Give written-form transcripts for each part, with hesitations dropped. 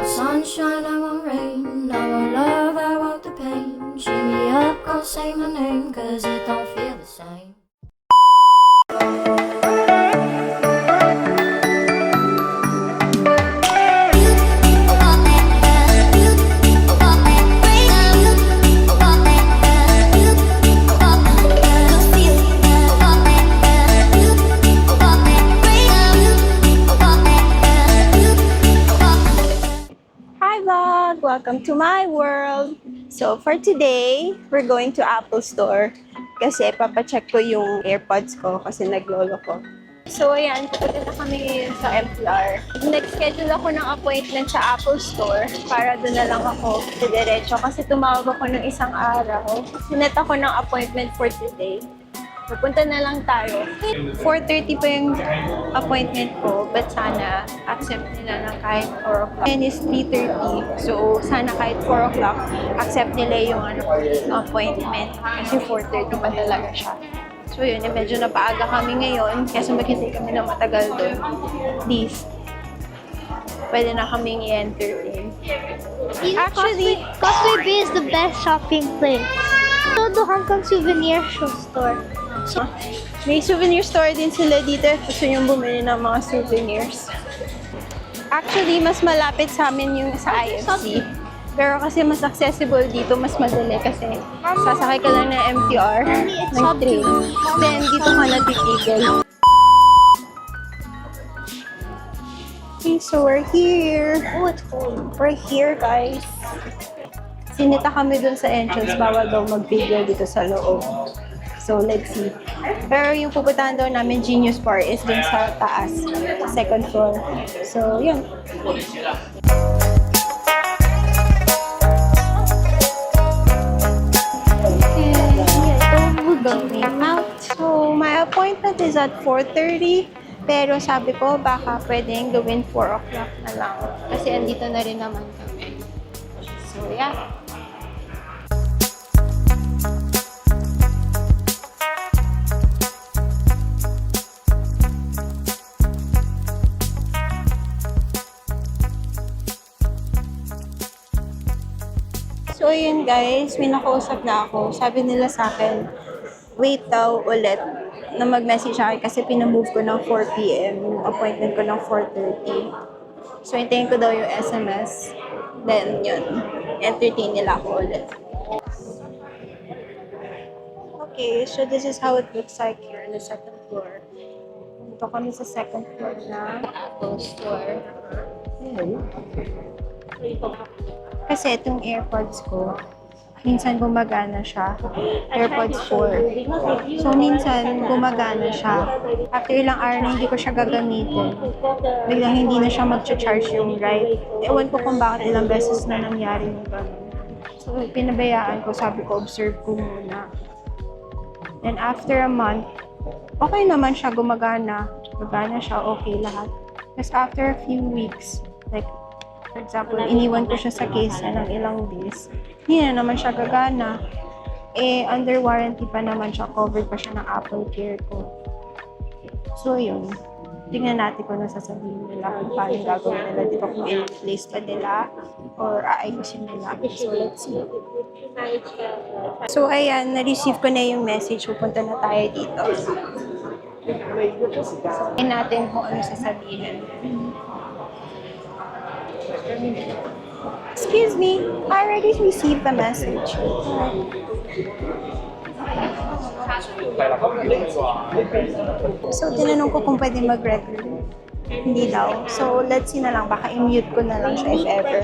want sunshine, I want rain, I want love, I want the pain. Cheer me up, gonna say my name, cause it don't feel the same. Welcome to my world! So for today, we're going to Apple Store kasi papacheck ko yung AirPods ko kasi naglolo ko. So ayan, pupunta na kami ngayon sa MTR. Nag-schedule ako ng appointment sa Apple Store para doon na lang ako diretso kasi tumawag ako ng isang araw. Sinet ako ng appointment for today. Pupunta na lang tayo. 4:30 pa yung appointment ko, but sana accept nila na kahit 4 o'clock. And is 3:30, so sana kahit 4 o'clock, accept nila yung appointment kasi 4:30 pa talaga siya. So yun, medyo napaaga kami ngayon kasi maghintay kami ng matagal doon. Please, pwede na kaming i-entertain. Actually, Causeway Bay is the best shopping place. So, the Hong Kong souvenir store. So, may souvenir store din sila dito. Gusto nyo bumili ng mga souvenirs. Actually, mas malapit sa amin yung sa IFC. Pero kasi mas accessible dito, mas madali kasi sasakay ka lang ng MTR, ng train. Then, dito ka natitigil. Okay, so we're here. Oh, it's cold. We're here, guys. Sinita kami dun sa entrance, bawal daw mag-video dito sa loob. So, let's see. Pero yung pupuntahan daw namin, Genius Bar, is dun sa taas, second floor. So, yun. Going out. So, my appointment is at 4:30. Pero sabi ko, baka pwedeng gawin 4 o'clock na lang. Kasi andito na rin naman kami. So, yeah. So, yun guys, may nakausap na ako. Sabi nila sa akin, wait daw ulit na mag-message ako kasi pinamove ko ng 4 p.m. yung appointment ko ng 4:30. So, hintayin ko daw yung SMS. Then, yun. Entertain nila ako ulit. Okay, so this is how it looks like here on the second floor. Dito kami sa second floor na Apple Store. Kasi itong AirPods ko, minsan gumagana siya. AirPods 4. So, minsan gumagana siya. After ilang araw na hindi ko siya gagamitin, biglang hindi na siya mag-charge yung right. Ewan ko kung bakit ilang beses na nangyari yung gano'n. So, pinabayaan ko, sabi ko, observe ko muna. Then, after a month, okay naman siya, gumagana. Gumagana siya, okay lahat. Tapos, after a few weeks, like, for example, iniwan ko siya sa case ng ilang days. Hindi na naman siya gagana. Eh, under warranty pa naman siya. Covered pa siya ng Apple Care ko. So, yun. Tingnan natin kung nasasabihin nila kung paano gagawin nila dito. Kung i-replace pa nila or aayusin nila. So, let's see. So, ayan. Na-receive ko na yung message. Pupunta na tayo dito. Tingnan natin kung ano sasabihin. Excuse me, I already received the message. So, tinanong ko kung pwede mag-record. Hindi daw. So, let's see na lang. Baka i-mute ko na lang siya if ever.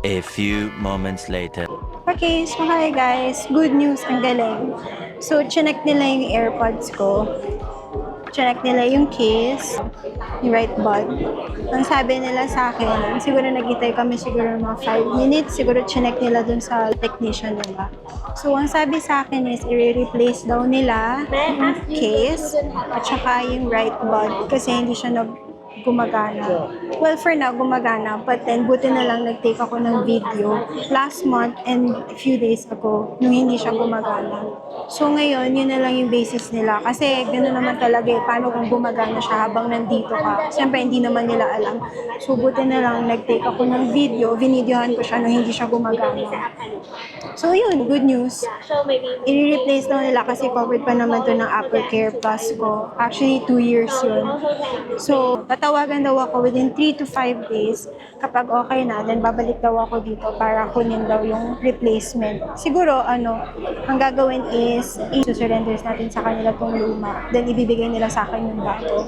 A few moments later. Okay, so hi guys. Good news, ang galing. So, chinek nila yung AirPods ko. Chinek nila yung case, yung right bud. Ang sabi nila sa akin, siguro nagitay kami siguro mga 5 minutes, siguro chinek nila dun sa technician nila. So, ang sabi sa akin is, i-replace daw nila yung case at saka yung right bud kasi hindi siya gumagana. Well, for now, gumagana. But then, buti na lang nag-take ako ng video last month and a few days ago nung hindi siya gumagana. So, ngayon, yun na lang yung basis nila. Kasi, gano'n naman talaga eh. Paano kung gumagana siya habang nandito ka? Siyempre, hindi naman nila alam. So, buti na lang nag-take ako ng video. Vinidyohan ko siya nung hindi siya gumagana. So, yun. Good news. I-replace daw nila kasi covered pa naman to ng Apple Care Plus ko. Actually, 2 years yun. So, tatawagan daw ako within 3 to 5 days. Kapag okay na, then babalik daw ako dito para kunin daw yung replacement. Siguro, ang gagawin is, i-surrenders natin sa kanila tong luma. Then, ibibigay nila sa akin yung bago.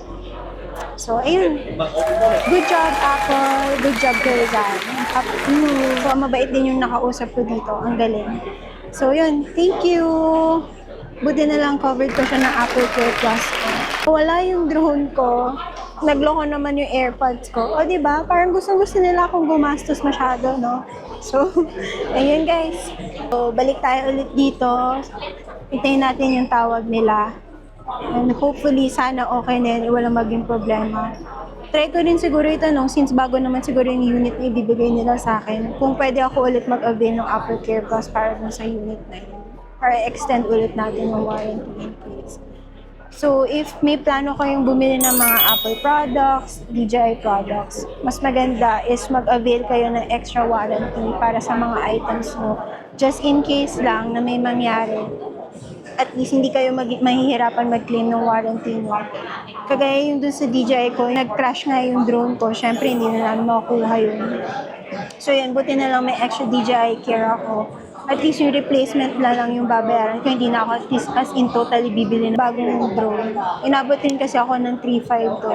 So, ayun. Good job, Apple. Good job, Kurizan. So, mabait din yung nakausap ko dito. Ang galing. So, yun. Thank you. Buti na lang covered ko siya ng Apple Care Plus ko. Wala yung drone ko. Nagloko naman yung AirPods ko. O, diba? Parang gusto nila akong gumastos masyado, no? So, ayun guys. So, balik tayo ulit dito. Hintayin natin yung tawag nila. And hopefully, sana okay na yun. Walang maging problema. Try ko rin siguro itanong, since bago naman siguro yung unit na ibibigay nila sa akin, kung pwede ako ulit mag-avail ng Apple Care Plus para dun sa unit na yun. Para extend ulit natin yung warranty in case. So, if may plano kayong bumili ng mga Apple products, DJI products, mas maganda is mag-avail kayo ng extra warranty para sa mga items mo. Just in case lang na may mangyari, at least hindi kayo mahihirapan mag-claim ng warranty mo. Kagaya yung dun sa DJI ko, nag-crash nga yung drone ko, syempre hindi na namin makukuha yun. So yun, buti na lang may extra DJI care ako. At least yung replacement na lang yung babayaran ko, hindi na ako at least as in totally bibili ng bagong drone. Inabot din kasi ako ng 3.5 to.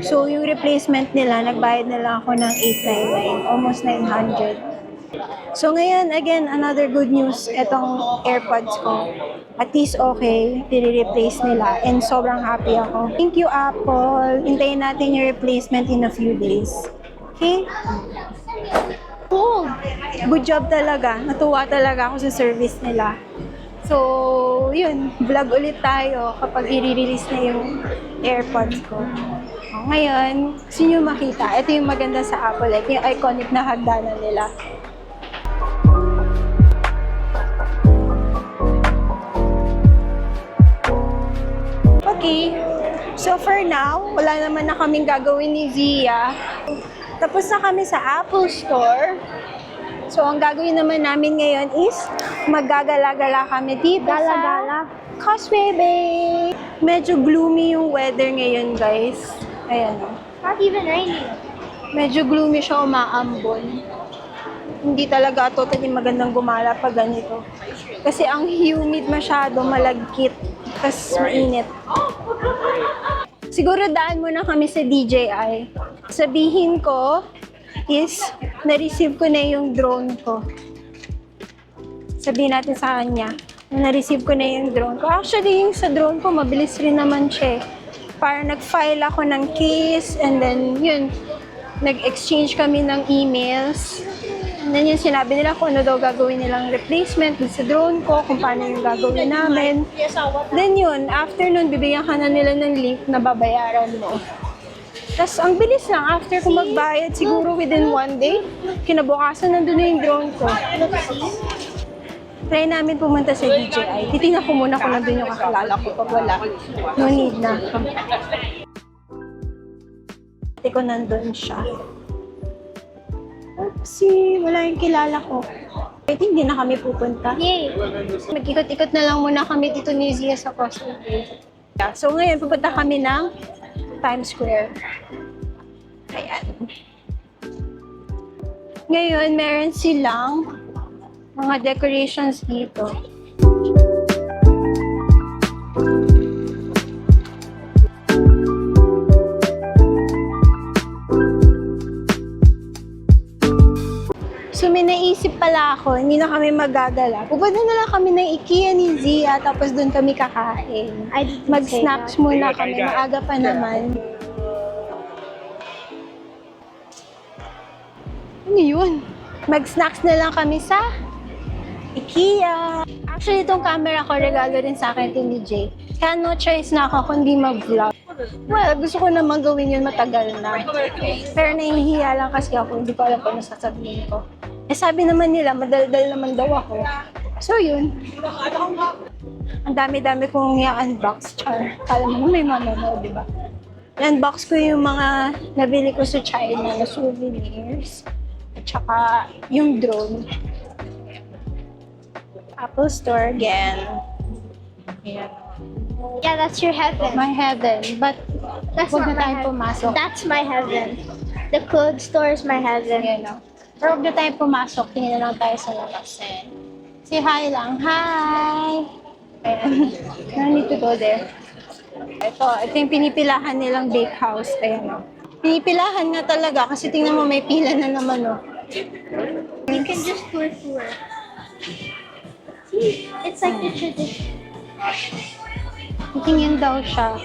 So yung replacement nila, nagbayad na lang ako ng 899, almost 900. So ngayon, again, another good news, itong AirPods ko. At least okay, i-replace nila and sobrang happy ako. Thank you, Apple. Hintayin natin yung replacement in a few days. Okay? Cool. Good job talaga. Natuwa talaga ako sa service nila. So, yun. Vlog ulit tayo kapag i-release na yung AirPods ko. Ngayon, gusto nyo makita. Ito yung maganda sa Apple. Ito yung iconic na hagdanan nila. Okay. So, for now, wala naman na kaming gagawin ni Zia. Tapos na kami sa Apple Store. So, ang gagawin naman namin ngayon is maggagala-gala kami dito sa Causeway Bay. Medyo gloomy yung weather ngayon, guys. Ayan o. Not even raining. Medyo gloomy siya, umaambon. Hindi talaga totally magandang gumala pag ganito. Kasi ang humid masyado, malagkit, tas mainit. Siguro daan muna kami sa DJI. Sabihin ko is, na-receive ko na yung drone ko. Sabihin natin sa kanya, na-receive ko na yung drone ko. Actually, yung sa drone ko, mabilis rin naman siya. Para nag-file ako ng case, and then yun, nag-exchange kami ng emails. And then yun, sinabi nila kung ano daw gagawin nilang replacement sa drone ko, kung paano yung gagawin namin. Then yun, after nun, bibigyan ka na nila ng link na babayaran mo. Tapos, ang bilis lang, after ko magbayad, siguro within 1 day, kinabukasan nandun na yung drone ko. Try namin pumunta sa DJI. Titingnan ko muna kung nandun yung kakilala ko pag wala. No need na. Ate ko nandun siya. Oopsie, wala yung kilala ko. Pwede hindi na kami pupunta. Yay! Mag-ikot-ikot na lang muna kami dito ni Zia sa Causeway. So ngayon, pupunta kami ng Times Square. Ayan. Ngayon, meron silang mga decorations dito. So may naisip pala ako, hindi na kami magagala. Pupunta na lang kami ng IKEA ni Zia, tapos doon kami kakain. Mag-snacks muna kami, maaga pa naman. Ano yun? Mag-snacks na lang kami sa IKEA. Actually, itong camera ko regalo rin sa akin ni Jay. Kaya no choice na ako kundi mag-vlog. Well, gusto ko naman gawin yun matagal na. Pero nahihiya lang kasi ako, hindi ko alam kung ano sasabihin ko. Eh sabi naman nila, madaldal naman daw ako. So yun. Ang dami-dami kong i-unbox, char. Kala mo may manonood, di ba? I-unbox ko yung mga nabili ko sa China na souvenirs. At saka yung drone. Apple Store again. Ayan. Yeah, that's your heaven. My heaven. But That's huwag not na my tayong heaven. pumasok. That's my heaven. The clothes store is my heaven. Ayan o. Pero huwag na tayong pumasok. Tingin na lang tayo sa labas. Ayan. Say hi lang. Hi! Ayan. No need to go there. Ito yung pinipilahan nilang bakehouse. Ayan o. Pinipilahan nga talaga kasi tingnan mo may pila na naman o. You can just tour. See, it's like the tradition. Tingin daw siya.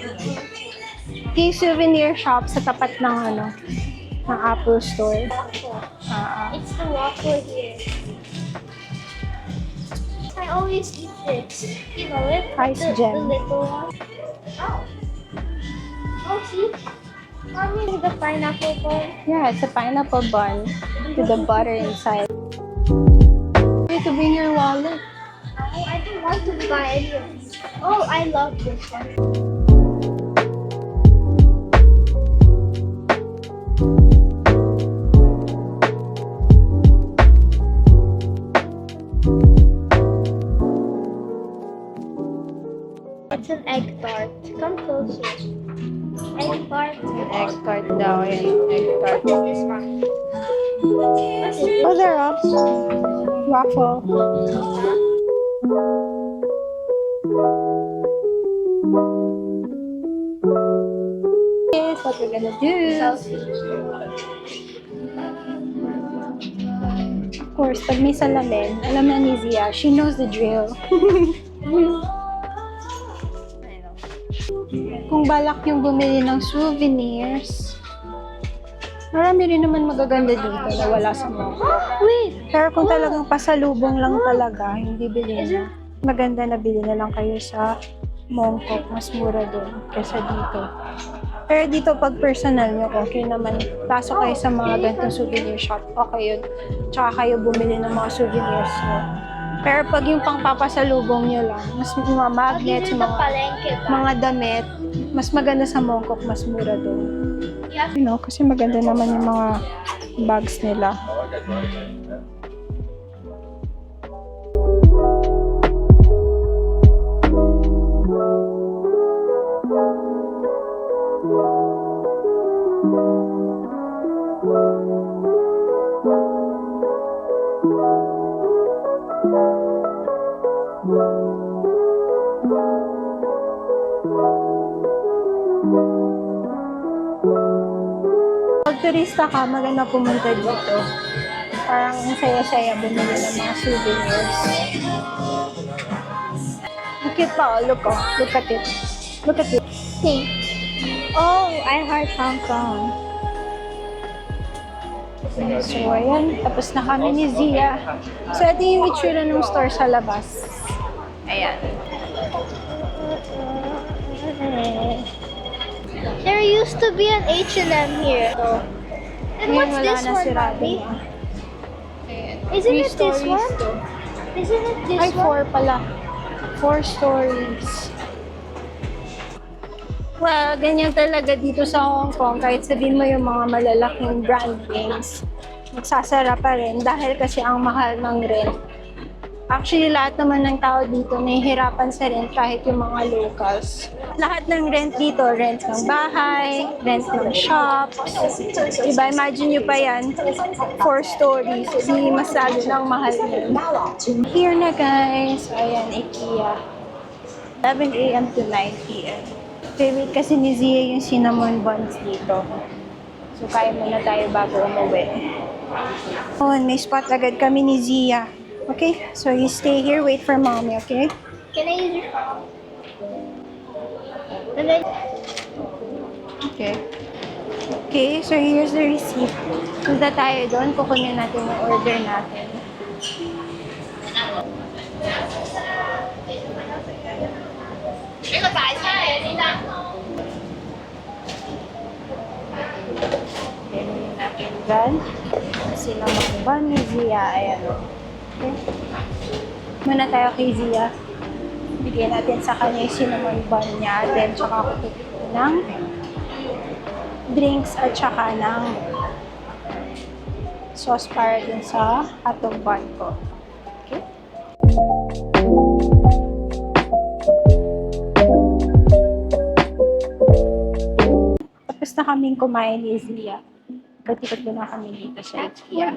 Yung souvenir shop sa tapat ng ng Apple Store. It's the waffle here. I always eat this. You know it? Ice the gem. little one. Oh, see? Mommy, the pineapple bun. Yeah, it's a pineapple bun with the butter inside. You need to bring your wallet. Oh, I don't want to buy any of these. Oh, I love this one. It's an egg tart. Come closer. Egg tart. Egg tart daw. Yan, egg tart. This one. Oh, they're up. Waffle. Here's what we're gonna do. Of course, pag may salamin, alam na ni Zia, she knows the drill. Kung balak yung bumili ng souvenirs, marami rin naman magaganda dito na wala sa mga. Wait. Pero kung talagang pasalubong lang talaga, hindi bilhin na. Maganda na bilhin na lang kayo sa Mongkok. Mas mura doon kaysa dito. Pero dito pag personal nyo, okay naman. Pasok kayo sa mga ganitong souvenir shop. Okay yun. Tsaka kayo bumili ng mga souvenirs nyo. Pero pag yung pangpapasalubong nyo lang, mas mga magnets, These are the palengke bags. mga damit, mas maganda sa Mongkok, mas mura doon. Yeah. You know, kasi maganda naman yung mga bags nila. Pag turista ka, maganda pumunta dito. Parang ang saya-saya bumili ng mga souvenirs. Look at pa, look at it. Look at it. Pink. Oh, I heart Hong Kong. So, ayan. Tapos na kami ni Zia. So, ito yung itsura ng store sa labas. Ayan. There used to be an H&M here. And Ngayon, what's wala this na, one, sirado Mommy? na. Ayan. Isn't Three it this stories one? to. Isn't it this Ay, one? 4 pala. 4 stories. Well, ganyan talaga dito sa Hong Kong. Kahit sabihin mo yung mga malalaking brand names, magsasara pa rin dahil kasi ang mahal ng rent. Actually, lahat naman ng tao dito nahihirapan sa rent kahit yung mga locals. Lahat ng rent dito, rent ng bahay, rent ng shops. Diba, imagine nyo pa yan, 4 stories. Di masyado ng mahal yun. Here na guys. Ayan, IKEA. 11 a.m. to 9 p.m. Favorite kasi ni Zia yung cinnamon buns dito. So, kaya muna tayo bago umuwi. Oh, may spot agad kami ni Zia. Okay? So, you stay here, wait for mommy, okay? Can I use your phone? And then, Okay. Okay, so here's the receipt. Punta tayo doon, kukunin natin yung order natin. Dyan. Cinnamon bun ni Zia. Ayan o. Okay. Muna tayo kay Zia. Bigyan natin sa kanya yung cinnamon bun niya. Then, tsaka ako tutupo ng drinks at tsaka ng sauce para dun sa hotdog bun ko. Okay? Tapos na kaming kumain ni Zia. Batikot ko na kami dito sa IKEA.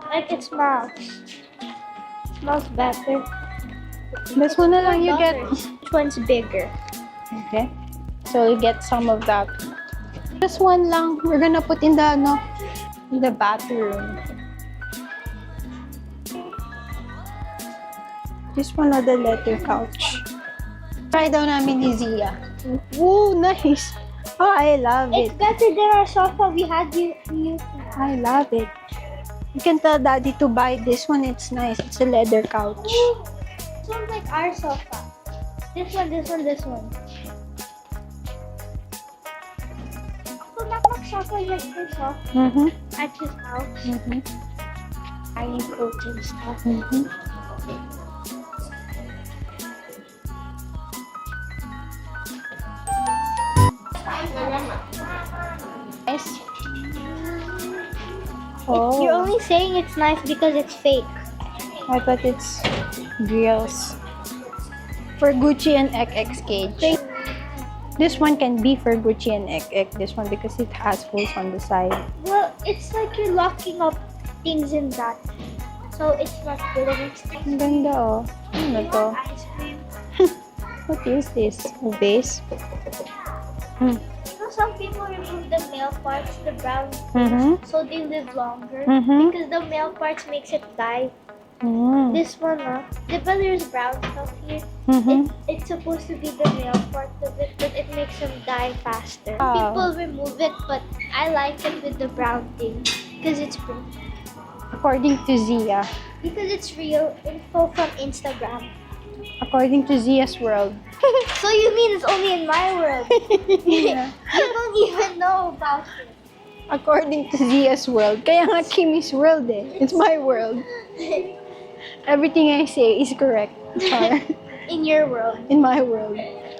Like it smells. Smells better. This one na lang you get. Which one's bigger? Okay. So you get some of that. This one lang. We're gonna put in the in the bathroom. This one na the leather couch. Try daw namin ni Zia. Woo, nice. Oh, I love It's it. better than our sofa we had you. I love it. You can tell Daddy to buy this one. It's nice. It's a leather couch. This one's like our sofa. This one, this one, this one. So that sofa is like this sofa Mm-hmm. at his house. Mm-hmm. I eat protein stuff. Mm-hmm. Nice. Oh, You're only saying it's nice because it's fake. I thought it's grills. For Gucci and XX cage. This one can be for Gucci and XX. This one because it has holes on the side. Well, it's like you're locking up things in that. So it's not good. Ang ganda oh. Ano to? Ice cream. What is this? A vase? Hmm. You know, some people remove the male parts, the brown, Mm-hmm. so they live longer. Mm-hmm. Because the male parts makes it die. Mm. This one, there's brown stuff here. Mm-hmm. It's supposed to be the male part of it, but it makes them die faster. Oh. People remove it, but I like it with the brown thing because it's pretty. According to Zia. Because it's real info from Instagram. According to Zia's world. So you mean it's only in my world? Yeah. You don't even know about it. According to Zia's world. Kaya nga Kimmy's world eh. It's my world. Everything I say is correct. Char. In your world. In my world.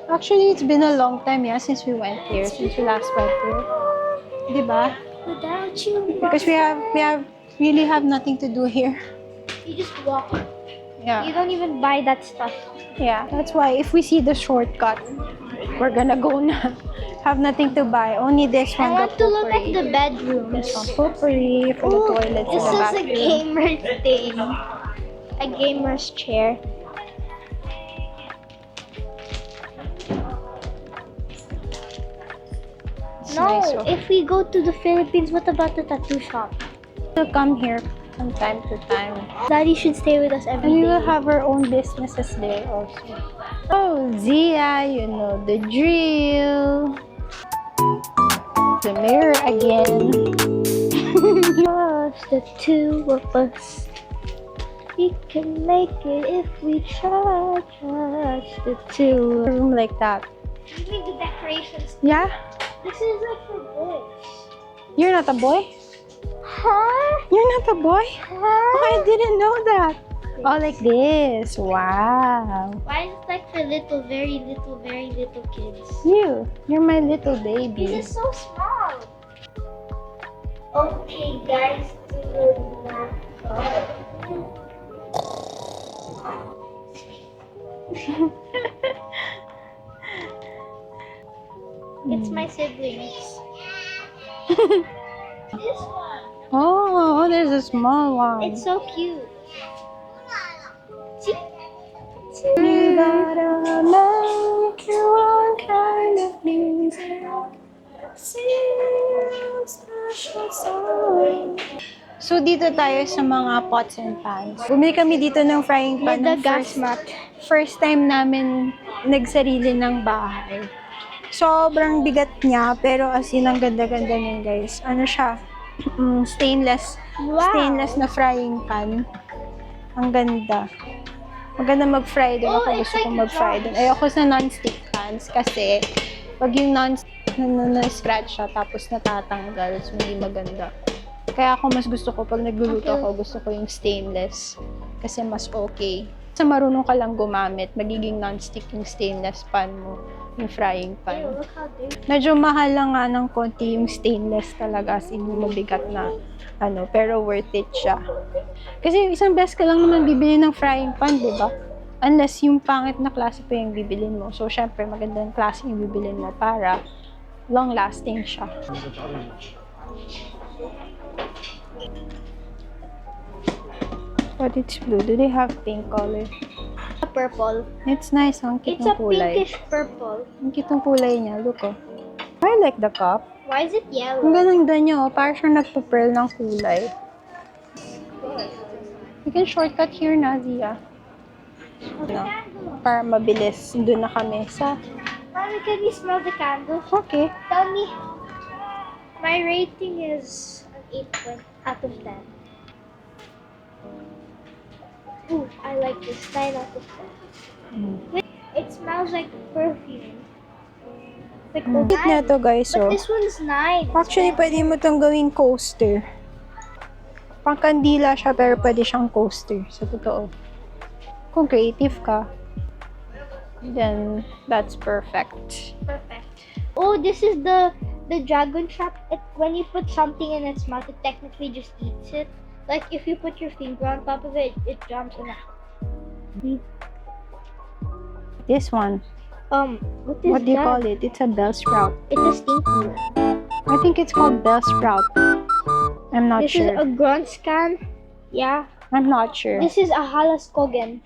Actually, it's been a long time, yeah, since we went here. Since we last went here. Diba? Without you, Because we really have nothing to do here. you just walk. You Yeah. don't even buy that stuff. Yeah. That's why if we see the shortcut, we're gonna go na. Have nothing to buy. Only this I one. want to look at the This bedrooms. one. Potpourri for the Ooh, toilets this in the is a bathroom. gamer thing. A gamer's chair. It's No, nice, oh. if we go to the Philippines, what about the tattoo shop? We'll come here from time to time. Daddy should stay with us every And we day. will have our own businesses there also. Oh, Zia, you know the drill. The mirror again. Just the two of us. We can make it if we try. Just the two. A room like that. You mean the decorations? Yeah? This is like for boys. You're not a boy? Huh? You're not a boy? Huh? Oh, I didn't know that. Oh, like this. Wow. Why is it like for very little kids? You're my little This baby. is so small. Okay, guys, do not. It's my siblings. This one. Oh, there's a small one. It's so cute. See? You gotta make your own kind of music. Sing special song. So, dito tayo sa mga pots and pans. Bumili kami dito ng frying pan. With the ng gas mat. First time namin nagsarili ng bahay. Sobrang bigat niya, pero as in, ang ganda-ganda niyan, guys. Ano siya? Stainless. Wow. Stainless na frying pan. Ang ganda. Maganda mag-fry doon. Oh, Ako it's gusto like kong mag-fry doon. Ayoko sa non-stick pans kasi pag yung non-stick na-scratch siya tapos natatanggal. So, hindi maganda. Kaya ako mas gusto ko, pag nagluluto ako, gusto ko yung stainless. Kasi mas okay. Sa marunong ka lang gumamit, magiging non-stick yung stainless pan mo, yung frying Ew, pan. look how dirty. Medyo mahal lang nga ng konti yung stainless talaga, as in mabigat na pero worth it siya. Kasi isang beses ka lang naman bibili ng frying pan, di ba? Unless yung pangit na klase pa yung bibilin mo. So, syempre, magandang klase yung bibilin mo para long-lasting siya. But it's blue. Do they have pink color? Purple. It's nice. Ang cute It's ng a kulay. pinkish purple. Ang cute ng kulay niya. Look, oh. I like the cup. Why is it Ang yellow? ganda niya, oh. Parang siyang nagpa-pearl ng kulay. We can shortcut here na, Zia. Para mabilis. Doon na kami sa... Mommy, can you smell the candles? Okay. Tell me. My rating is an 8 out of 10. Ooh, I like this. 9 out of 10. It smells like perfume. Like Cute na to, guys. So, But this one's 9. actually, pwede mo itong gawing coaster. Pangkandila siya, pero pwede siyang coaster. Sa totoo. Kung creative ka, then that's perfect. Perfect. Oh, this is the dragon trap. When you put something in its mouth, it technically just eats it. Like if you put your finger on top of it, it jumps in. This one, What is what do you that? call it? It's a bell sprout. It's a stinky. I think it's called bell sprout. I'm not This is sure. a grunt scan. Yeah. I'm not sure. This is a Halaskogen.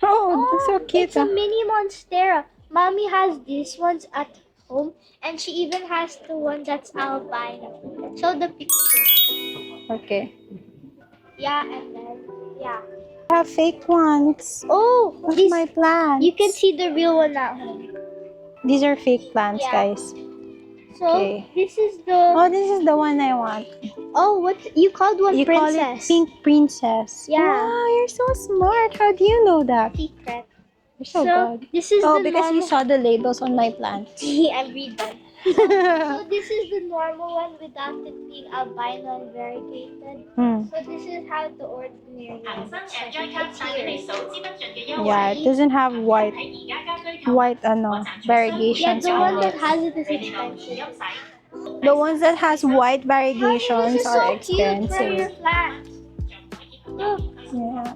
Oh, that's so cute. It's a mini monstera. Mommy has these ones at home, and she even has the one that's albino. Show the picture. Okay. Yeah, and then yeah. I have fake ones. Oh, What's these, my plants? you can see the real one at home. These are fake plants, Yeah. guys. So Okay. this is the Oh, this is the one I want. what you called one You princess. call it Pink Princess. Yeah. Wow, you're so smart. How do you know that? Secret. You're so good. this is Oh, the because you normal. saw the labels on my plants. I read them. So this is the normal one without it being albino and variegated. Hmm. So this is how the ordinary one looks like. It's here. Yeah, it doesn't have white Yeah, variegations the on one that it. has it is expensive. The ones that has white Mommy, variegations this is are so cute for your expensive. plants. Look, Yeah.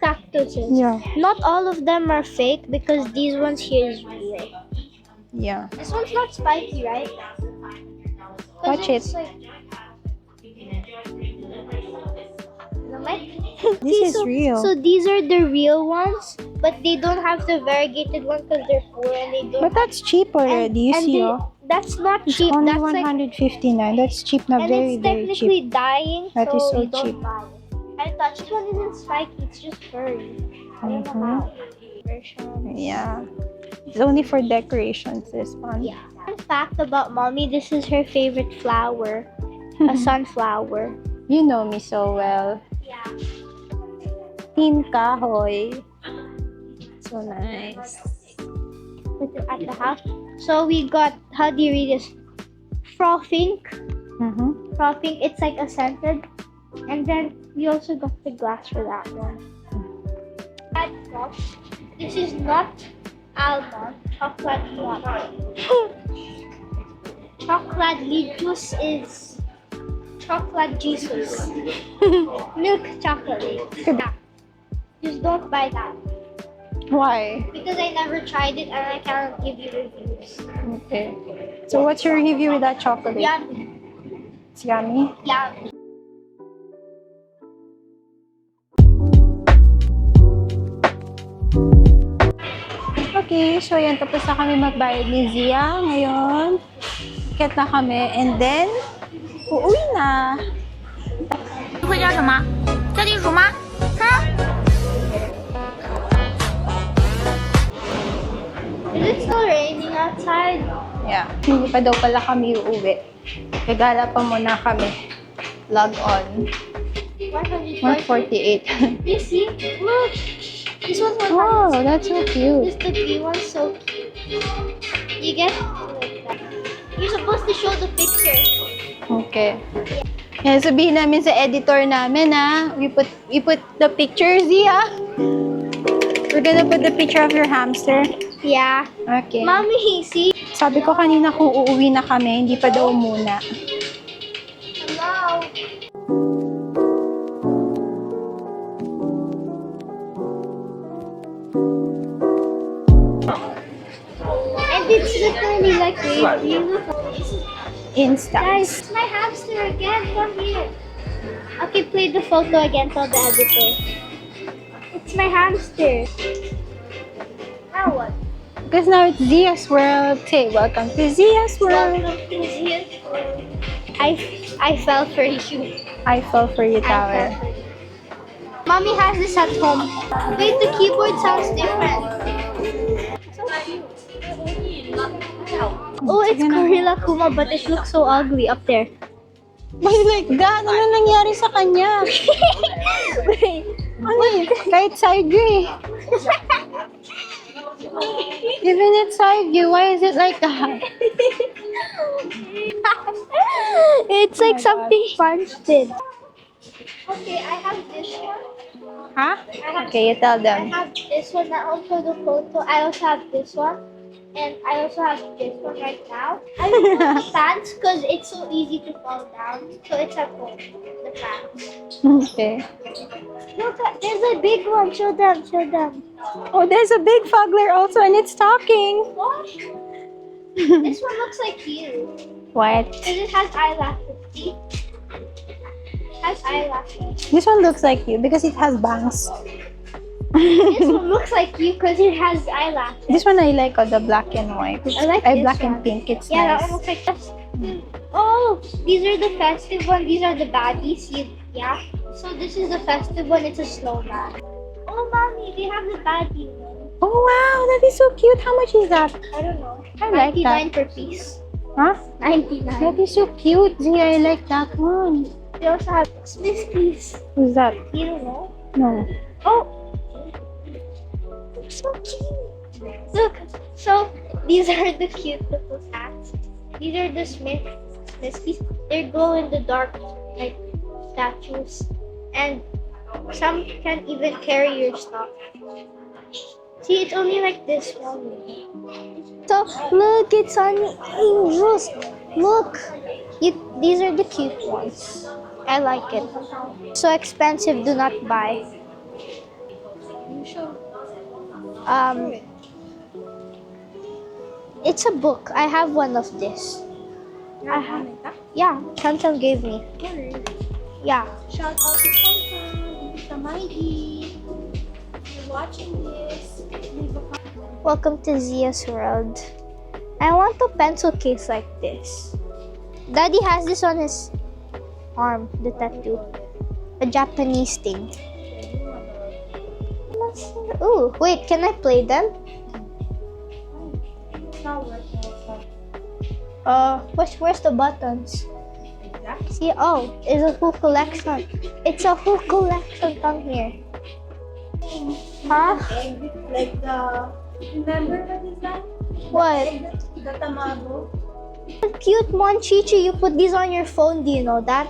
cactuses. Yeah. Not all of them are fake because these ones here is real. Yeah. This one's not spiky, right? 'Cause Watch it's it. like- Like- This is so, real. So these are the real ones, but they don't have the variegated one because they're poor and they don't. But that's cheap already. You see, oh. That's not It's cheap. only That's like, 159. That's cheap na, and very, it's very technically cheap. dying, That is so you don't cheap. buy it. I thought this one isn't spiky. It's just furry. I don't know how. Version. Yeah. It's only for decorations, this one. Yeah. Fun fact about mommy: this is her favorite flower, a sunflower. You know me so well. Yeah. Team Kahoy. So nice. Put it at the house. So we got, how do you read this? Frothinc. Mm-hmm. Frothinc, it's like a scented. And then we also got the glass for that one. This is not almond, chocolate one. Chocolate Litus is chocolate Jesus. Milk chocolate. Yeah. Just don't buy that. Why? Because I never tried it and I cannot give you reviews. Okay. So what's your review with that chocolate? Yummy. It's yummy. Yummy. Okay, so yan, tapos na kami magbayad ni Zia. Ngayon, ticket na kami. And then, uuwi na. 会叫什么？叫地鼠吗？哼。 Is it still raining outside? Yeah. Hindi pa daw pala kami uuwi. Gagala pa muna kami. Log on. 148. You see? Look! This one's 100. Wow, that's so cute. This the green one's so cute. You get? You're supposed to show the picture. Okay. Yan, sabihin namin sa editor namin, We put the picture, Zia. We're gonna put the picture of your hamster. Yeah. Okay. Mommy, see? Sabi ko kanina kung uuwi na kami, hindi pa daw muna. Hello. And it's literally like beautiful. Insta. Guys, it's my hamster again. Come here. Okay, play the photo again for the editor. It's my hamster. Now what? Because now it's Zia's World. Say, welcome to Zia's World. Welcome to Zia's World. I fell for you. I fell for you, Tower. Mommy has this at home. Wait, the keyboard sounds different. Oh, it's Gorilla Kuma, but it looks so ugly up there. Why like that? Ano nangyari sa kanya? Wait. Ano kahit side view eh. Even it side view, why is it like that? It's like something Punch did. Okay, I have this one. Huh? Okay, you tell I them. have this one that also the photo. I also have this one. And I also have this one right now. I don't want the pants because it's so easy to fall down. So it's at home. The pants. Okay. Look, there's a big one. Show them. Show them. Oh, there's a big fogler also and it's talking. What? This one looks like you. What? Because it has eyelashes. See? It has eyelashes. This one looks like you because it has bangs. This one looks like you because it has eyelashes. This one I like the black and white. I like this black and one. pink. It's Yeah, nice. that one looks like this. Oh, these are the festive ones. These are the baddies. Yeah. So this is the festive one. It's a snowman. Oh, mommy, they have the baddie one. Oh wow, that is so cute. How much is that? I don't know. I like 99 per piece. Huh? 99. That is so cute. Zia, I like that one. They also have Smiskies. Who's that? You don't know? No. Oh, so cute. Look, so these are the cute little hats. These are the Smiskies. They're glow in the dark, like statues, and some can even carry your stuff. See, it's only like this one. So look, it's on angels. Look, these are the cute ones. I like it. So expensive, do not buy. It's a book. I have one of this. I have. Yeah, Chantal gave me. Yeah. Shout out to Chantal, to Mikey. You're watching this. Welcome to Zia's World. I want a pencil case like this. Daddy has this on his arm, the tattoo. A Japanese thing. Ooh, wait, can I play them? Where's the buttons? See, oh, it's a whole collection. It's a whole collection. Come here. Huh? Like the, remember what is that? What? The tamago. Cute Monchichi, you put these on your phone, do you know that?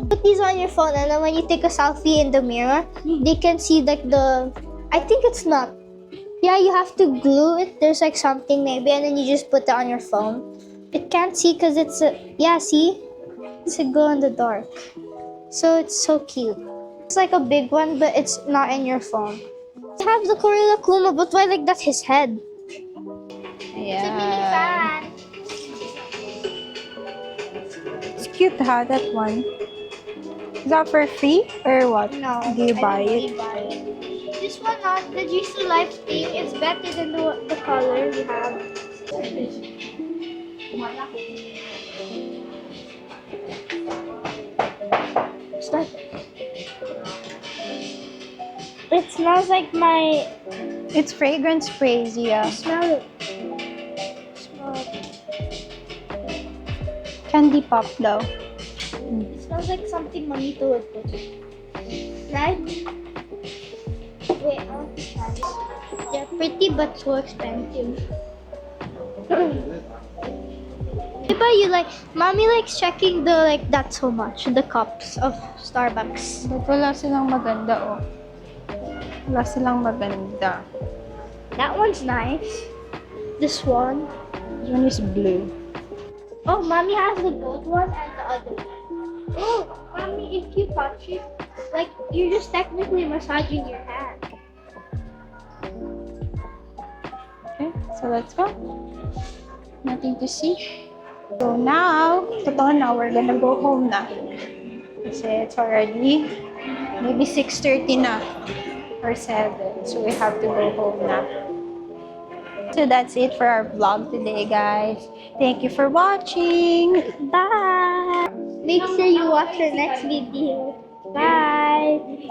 Put these on your phone and then when you take a selfie in the mirror, they can see like the, I think it's not. Yeah, you have to glue it, there's like something maybe, and then you just put it on your phone. It can't see because it's a, yeah, see? It's a glow in the dark. So it's so cute. It's like a big one, but it's not in your phone. I have the Gorilla Kuma, but why like that's his head? Yeah. It's cute, huh? That one. Is that for free or what? No. Do you buy I it? didn't really buy it. This one on the GC Life theme is better than the color we have. It's like, it smells like my, It's fragrance spray, Zia. smell it. Smell it. Candy pop though. It smells like something Manito would put. Right? Wait, I want to try it. They're pretty but so expensive. Diba you like, mommy likes checking the like that so much, the cups of Starbucks. But wala silang maganda, oh. Wala silang maganda. That one's nice. This one. This one is blue. Oh, mommy has the gold one and the other one. Oh, mommy, if you touch it, like you're just technically massaging your hand. Okay, so let's go. Nothing to see. So now, totoo na, we're gonna go home na. Kasi it's already maybe 6:30 na or 7. So we have to go home na. So that's it for our vlog today, guys. Thank you for watching. Bye. Make sure you watch our next video. Bye.